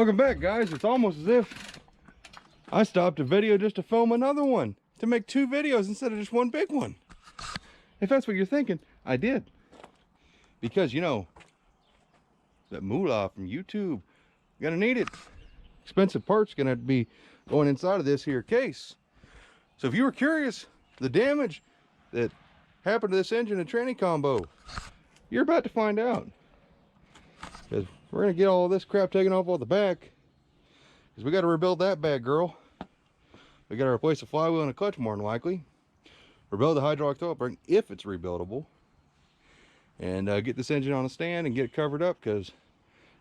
Welcome back, guys. It's almost as if I stopped a video just to film another one, to make 2 videos instead of just one big one. If that's what you're thinking, I did. Because, you know, that moolah from YouTube, gonna need it. Expensive parts gonna be going inside of this here case. So if you were curious, the damage that happened to this engine and tranny combo, you're about to find out. Because we're gonna get all of this crap taken off the back, because we got to rebuild that bad girl. We got to replace the flywheel and a clutch more than likely. Rebuild the hydraulic throw-up ring if it's rebuildable, and get this engine on a stand and get it covered up, because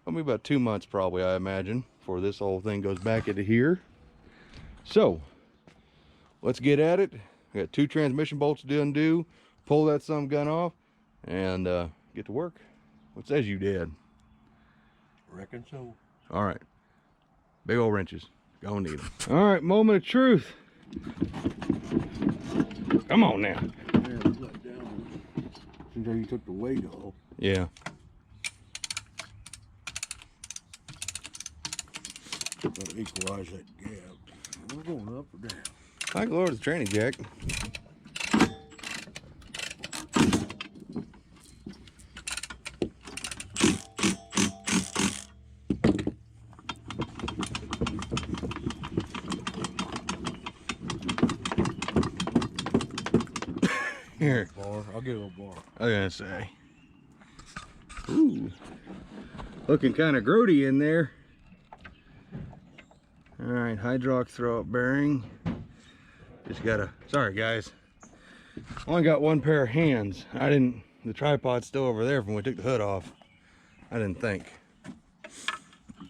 it'll be about 2 months probably, I imagine, before this whole thing goes back into here. So let's get at it. We got 2 transmission bolts to undo, pull that some gun off, and get to work. What says you did? Reckon so. All right, big old wrenches, gonna need them. All right, moment of truth. Come on now. Yeah, let down. Since you took the weight off. Yeah. Gotta equalize that gap. We're going up or down? Thank the Lord it's a tranny jack. Here. Bar. I'll get a little bar. I was gonna say. Ooh. Looking kind of grody in there. Alright, hydraulic throw-up bearing. Just gotta, sorry guys. Only got 1 pair of hands. The tripod's still over there from when we took the hood off. I didn't think.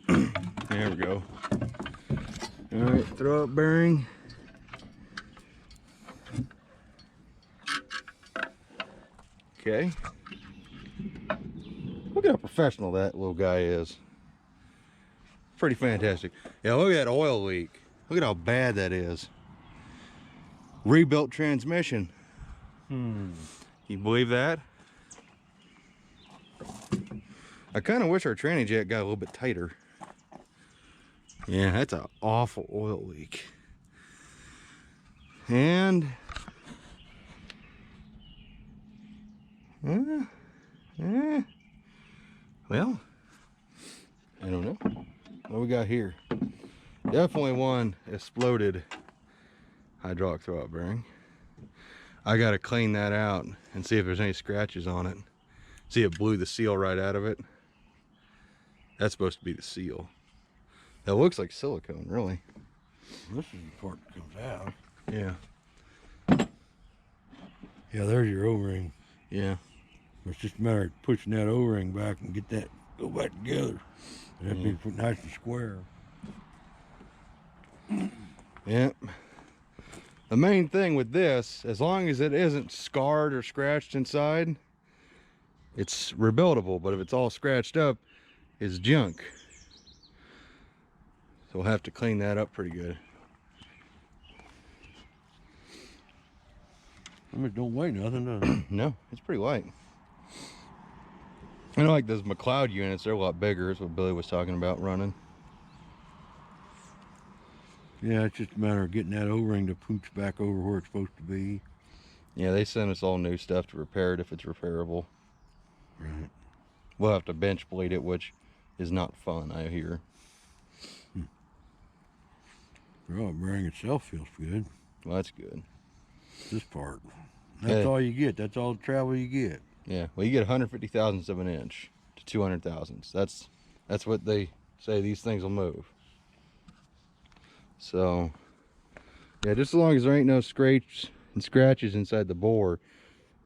There we go. Alright, throw-up bearing. Okay. Look at how professional that little guy is. Pretty fantastic. Yeah, look at that oil leak. Look at how bad that is. Rebuilt transmission. Can you believe that? I kind of wish our tranny jack got a little bit tighter. Yeah, that's an awful oil leak. And well, I don't know. What we got here? Definitely one exploded hydraulic throw-up bearing. I gotta clean that out and see if there's any scratches on it. See, it blew the seal right out of it. That's supposed to be the seal. That looks like silicone, really. This is the part that comes out. Yeah. Yeah, there's your O-ring. Yeah. It's just a matter of pushing that O-ring back and get that go back together. And that'd be nice and square. Yep. The main thing with this, as long as it isn't scarred or scratched inside, it's rebuildable. But if it's all scratched up, it's junk. So we'll have to clean that up pretty good. I mean, it don't weigh nothing, does it? No, it's pretty light. I know, like those McLeod units, they're a lot bigger. That's what Billy was talking about running. Yeah, it's just a matter of getting that O-ring to pooch back over where it's supposed to be. Yeah, they sent us all new stuff to repair it if it's repairable. Right. We'll have to bench blade it, which is not fun, I hear. Well, the bearing itself feels good. Well, that's good. This part. That's Yeah. all you get. That's all the travel you get. Yeah, well, you get 150 thousandths of an inch to 200 thousandths. That's what they say these things will move. So, yeah, just as long as there ain't no scrapes and scratches inside the bore.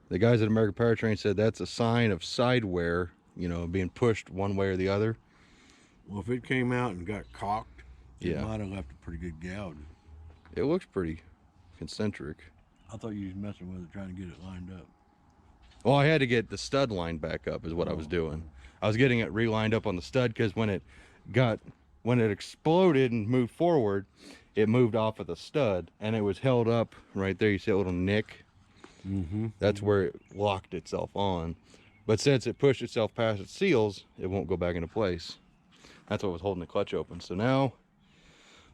The guys at American Powertrain said that's a sign of side wear, you know, being pushed one way or the other. Well, if it came out and got cocked, Yeah. it might have left a pretty good gouge. It looks pretty concentric. I thought you was messing with it, trying to get it lined up. Well, I had to get the stud line back up is what I was doing. I was getting it relined up on the stud because when it exploded and moved forward, it moved off of the stud and it was held up right there. You see a little nick? That's where it locked itself on. But since it pushed itself past its seals, it won't go back into place. That's what was holding the clutch open. So now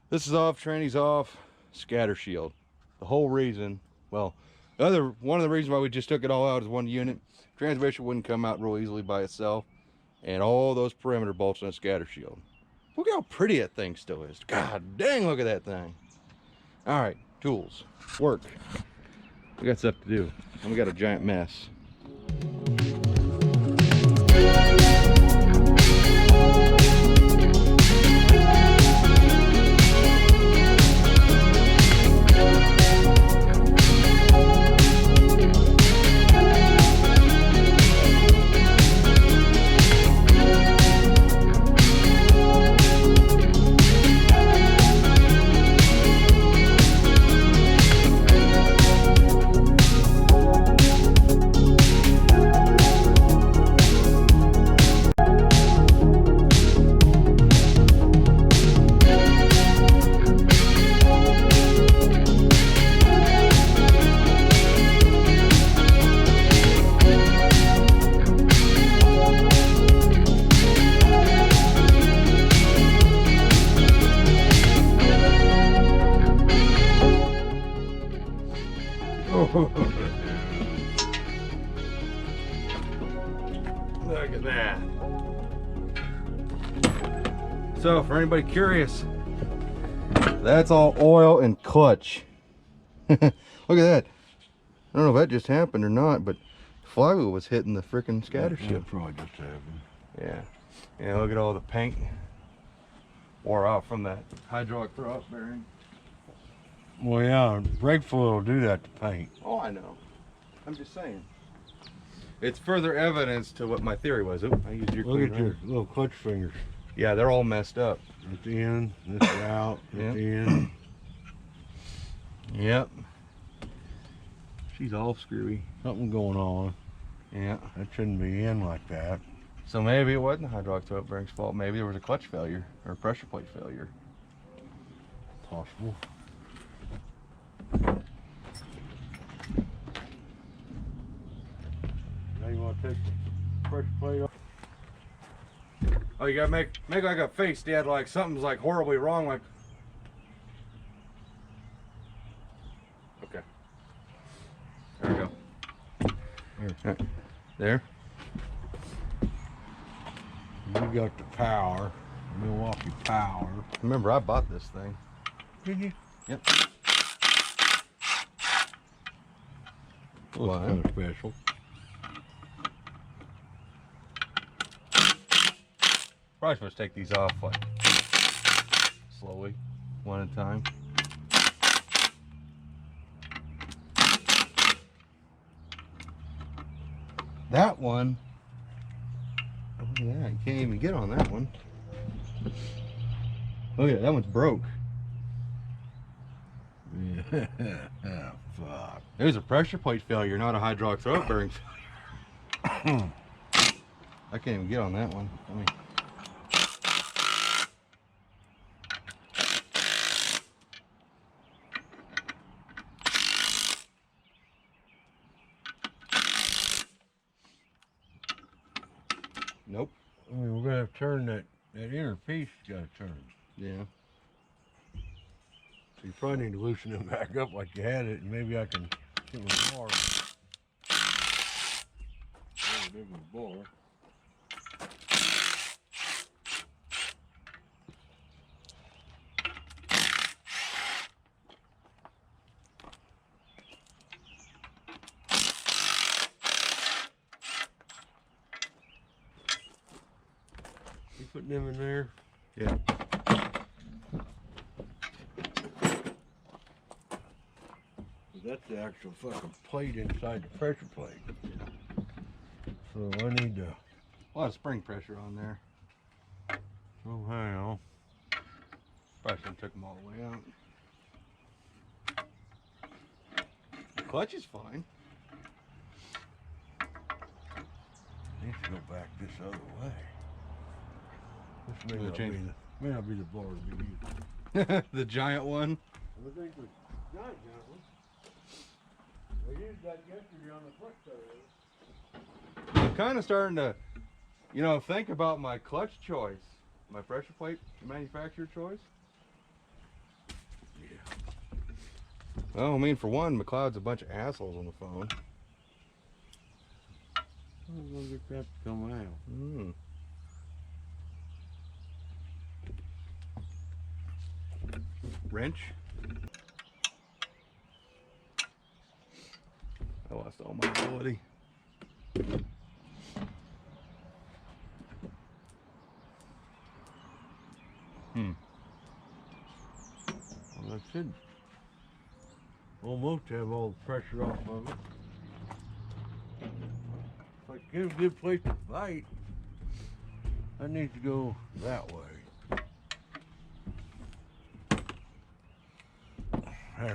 this is off, tranny's off, scatter shield. The whole reason, well, one of the reasons why we just took it all out is one unit. Transmission wouldn't come out real easily by itself. And all those perimeter bolts on a scatter shield. Look how pretty that thing still is. God dang, look at that thing. All right, tools, work. We got stuff to do, and we got a giant mess. Look at that. So for anybody curious, that's all oil and clutch. Look at that. I don't know if that just happened or not, but Flywheel was hitting the freaking scatter shield. That probably just happened. Yeah. Yeah, look at all the paint wore out from that hydraulic throw-up bearing. Well, yeah, brake fluid will do that to paint. Oh, I know. I'm just saying. It's further evidence to what my theory was. Oop, I used your Look at clean your little clutch fingers. Yeah, they're all messed up. At the end, this is out, at the end. Yep. She's all screwy. Something going on. Yeah. That shouldn't be in like that. So maybe it wasn't the hydraulic throw-up bearing's fault. Maybe there was a clutch failure or a pressure plate failure. Possible. Now you want to take the pressure plate off? Oh, you gotta make like a face, Dad, like something's like horribly wrong, like. Okay. There we go. Here. There. You got the power, Milwaukee Power. Remember, I bought this thing. Did you? Yep. Well, that's kind of special. Probably supposed to take these off like slowly, one at a time. That one, oh, look at that, you can't even get on that one. Look at that, that one's broke. Yeah, fuck. It was a pressure plate failure, not a hydraulic throw-up bearing failure. I can't even get on that one. I mean, nope. I mean, we're gonna have to turn that inner piece. Got to turn. Yeah. So you probably need to loosen it back up like you had it, and maybe I can get with more. Different bore. You putting them in there? Yeah. That's the actual fucking plate inside the pressure plate. So I need to. A lot of spring pressure on there. Somehow. Probably shouldn't took them all the way out. The clutch is fine. Needs to go back this other way. This may Will it not, change? may not be the bar to be used. The giant one. I think we got one. We used that yesterday on the front side of it. I'm kind of starting to, you know, think about my clutch choice. my pressure plate manufacturer choice? Yeah. Well, I mean, for one, McLeod's a bunch of assholes on the phone. I'm gonna get that to come out. Mm. Wrench. I lost all my ability. Well, that should almost have all the pressure off of it. If I get a good place to fight, I need to go that way.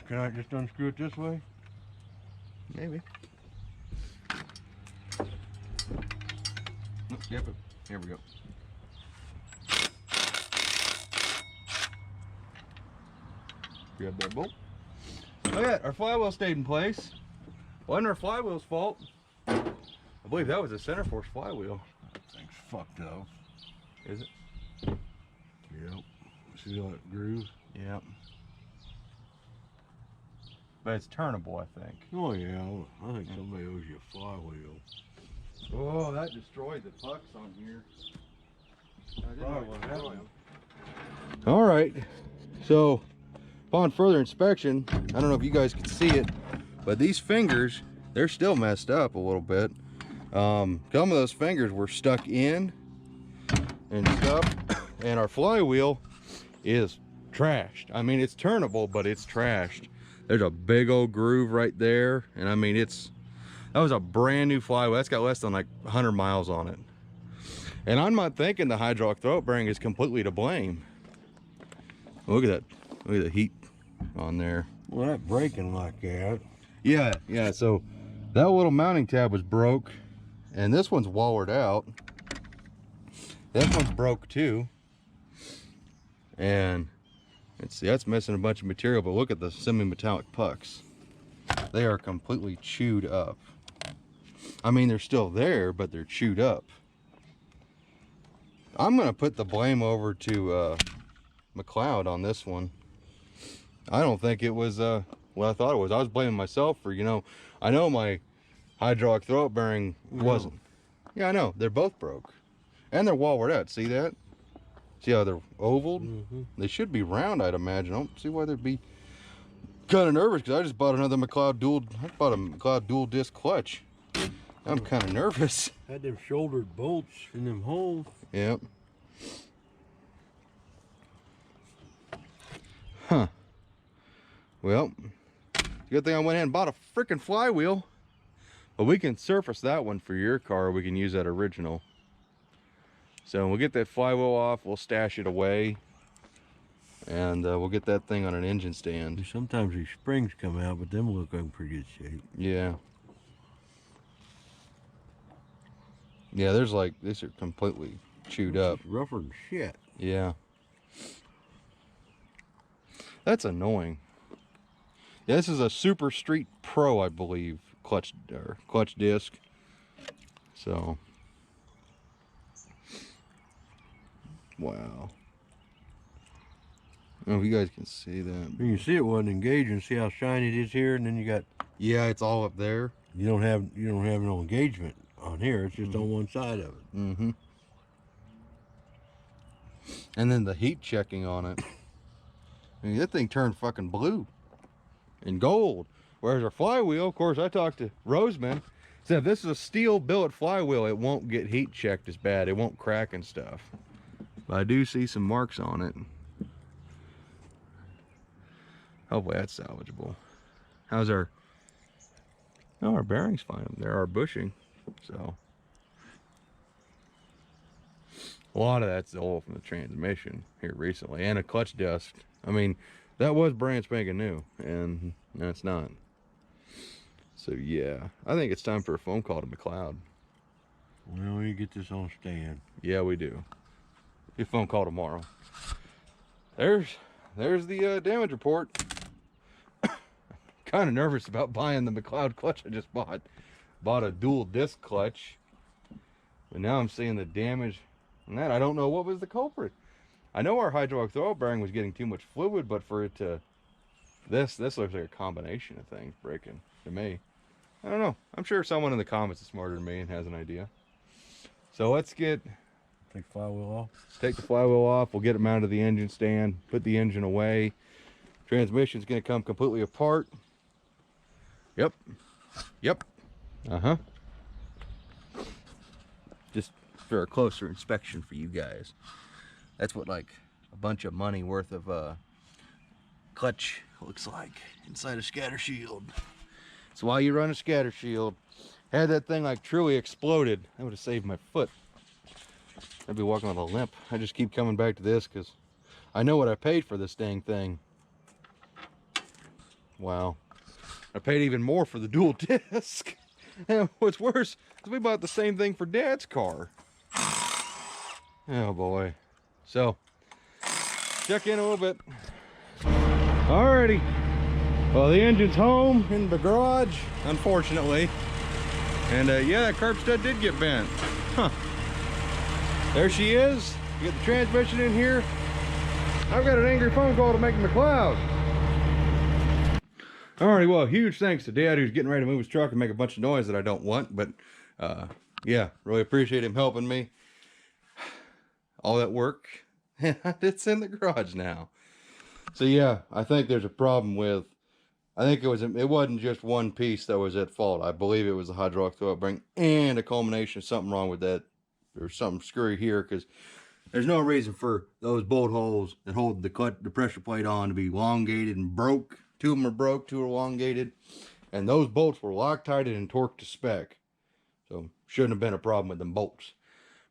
Can I just unscrew it this way? Maybe. Yep. Here we go. Grab that bolt. Look at that, our flywheel stayed in place. Wasn't our flywheel's fault. I believe that was a center force flywheel. That thing's fucked up. Is it? Yep. See how it grooves? Yep. But it's turnable, I think. Oh yeah, I think somebody owes you a flywheel. Oh, that destroyed the pucks on here. All right, so upon further inspection, I don't know if you guys can see it, but these fingers, they're still messed up a little bit. Some of those fingers were stuck in and stuff, and our flywheel is trashed. I mean, it's turnable, but it's trashed. There's a big old groove right there, and I mean, that was a brand new flywheel. That's got less than like 100 miles on it. And I'm not thinking the hydraulic throat bearing is completely to blame. Look at that. Look at the heat on there. Well, that breaking like that. Yeah, so that little mounting tab was broke, and this one's wallered out. That one's broke too. And let's see, that's missing a bunch of material, but look at the semi-metallic pucks. They are completely chewed up. I mean, they're still there, but they're chewed up. I'm gonna put the blame over to McLeod on this one. I don't think it was what I thought it was. I was blaming myself for, you know, I know my hydraulic throat bearing wasn't. Yeah, I know, they're both broke. And they're wallered out, see that? See how they're ovaled? They should be round, I'd imagine. I don't see why they'd be kind of nervous, because I just bought another McLeod dual disc clutch. I'm kind of nervous. Had them shouldered bolts in them holes. Yep. Huh. Well, good thing I went ahead and bought a freaking flywheel. But we can surface that one for your car. We can use that original. So we'll get that flywheel off. We'll stash it away. And we'll get that thing on an engine stand. Sometimes these springs come out, but them look in pretty good shape. Yeah. Yeah, there's like, these are completely chewed up. Rougher than shit. Yeah. That's annoying. Yeah, this is a Super Street Pro, I believe, clutch disc. So, wow. I don't know if you guys can see that. You can see it wasn't engaging. See how shiny it is here, and then you got. Yeah, it's all up there. You don't have no engagement on here. It's just on one side of it. Mm-hmm. And then the heat checking on it. I mean, that thing turned fucking blue and gold. Whereas our flywheel, of course, I talked to Roseman, said if this is a steel billet flywheel, it won't get heat checked as bad. It won't crack and stuff. But I do see some marks on it. Hopefully that's salvageable. How's our... Oh, our bearing's fine. There are bushing. So a lot of that's the oil from the transmission here recently, and a clutch disc. I mean, that was brand spanking new, and no, it's not. So yeah, I think it's time for a phone call to McLeod. Well, we get this on stand. Yeah, we do. Get a phone call tomorrow. There's the damage report. Kind of nervous about buying the McLeod clutch I just bought. Bought a dual disc clutch, but now I'm seeing the damage and that. I don't know what was the culprit. I know our hydraulic oil bearing was getting too much fluid, but for it to, this looks like a combination of things breaking to me. I don't know. I'm sure someone in the comments is smarter than me and has an idea. So let's get... Take flywheel off. Take the flywheel off. We'll get it mounted to the engine stand. Put the engine away. Transmission's going to come completely apart. Yep. Yep. Uh-huh. Just for a closer inspection for you guys. That's what like a bunch of money worth of clutch looks like inside a scatter shield. That's why you run a scatter shield. Had that thing like truly exploded, that would have saved my foot. I'd be walking with a limp. I just keep coming back to this because I know what I paid for this dang thing. Wow. I paid even more for the dual disc. And what's worse is we bought the same thing for Dad's car. Oh boy. So, check in a little bit. Alrighty. Well, the engine's home in the garage, unfortunately. And yeah, that curb stud did get bent. Huh. There she is. You get the transmission in here. I've got an angry phone call to make McLeod. Alrighty, well, huge thanks to Dad, who's getting ready to move his truck and make a bunch of noise that I don't want. But yeah, really appreciate him helping me. All that work, it's in the garage now. So yeah, I think there's a problem with, I think it wasn't just one piece that was at fault. I believe it was the hydraulic throw bearing and a culmination of something wrong with that. There's something screwy here because there's no reason for those bolt holes that hold the pressure plate on to be elongated and broke. Two of them are broke, two are elongated, and those bolts were Loctited and torqued to spec. So shouldn't have been a problem with them bolts.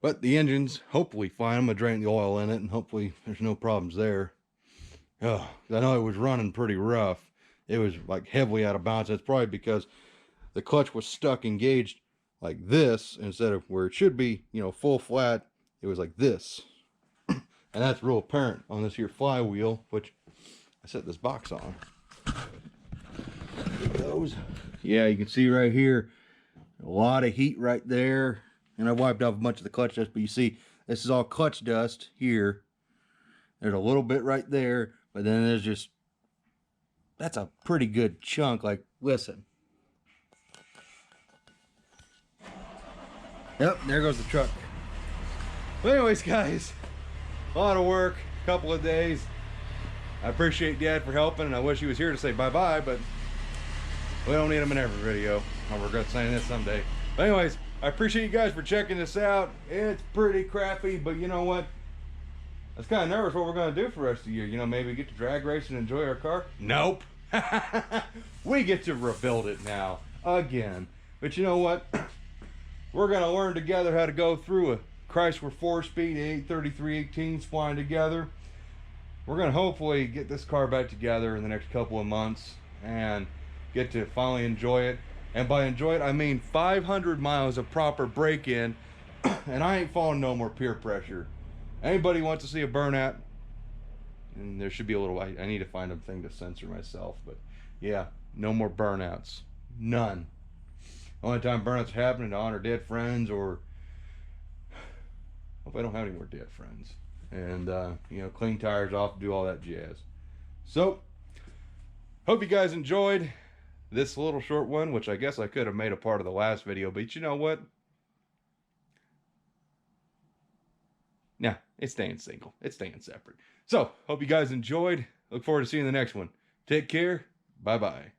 But the engine's hopefully fine. I'm gonna drain the oil in it and hopefully there's no problems there. Oh, I know it was running pretty rough. It was like heavily out of balance. That's probably because the clutch was stuck engaged like this instead of where it should be, you know, full flat. It was like this. And that's real apparent on this here flywheel, which I set this box on. It goes. Yeah, you can see right here, a lot of heat right there. And I wiped off a bunch of the clutch dust, but you see, this is all clutch dust here. There's a little bit right there, but then there's just, that's a pretty good chunk. Like, listen. Yep, there goes the truck. But anyways, guys, a lot of work, a couple of days. I appreciate Dad for helping, and I wish he was here to say bye-bye, but we don't need him in every video. I'll regret saying this someday. But anyways, I appreciate you guys for checking this out. It's pretty crappy, but you know what? I was kind of nervous what we're going to do for the rest of the year. You know, maybe get to drag race and enjoy our car. Nope. We get to rebuild it now, again. But you know what? We're going to learn together how to go through a Chrysler 4-speed 833 18s flying together. We're going to hopefully get this car back together in the next couple of months and get to finally enjoy it. And by enjoy it, I mean 500 miles of proper break-in, and I ain't falling no more peer pressure. Anybody wants to see a burnout, and there should be a little, I need to find a thing to censor myself, but yeah, no more burnouts. None. Only time burnouts are happening to honor dead friends, or hope I don't have any more dead friends. And, you know, clean tires off, do all that jazz. So, hope you guys enjoyed this little short one, which I guess I could have made a part of the last video, but you know what? Nah, it's staying single. It's staying separate. So, hope you guys enjoyed. Look forward to seeing the next one. Take care. Bye-bye.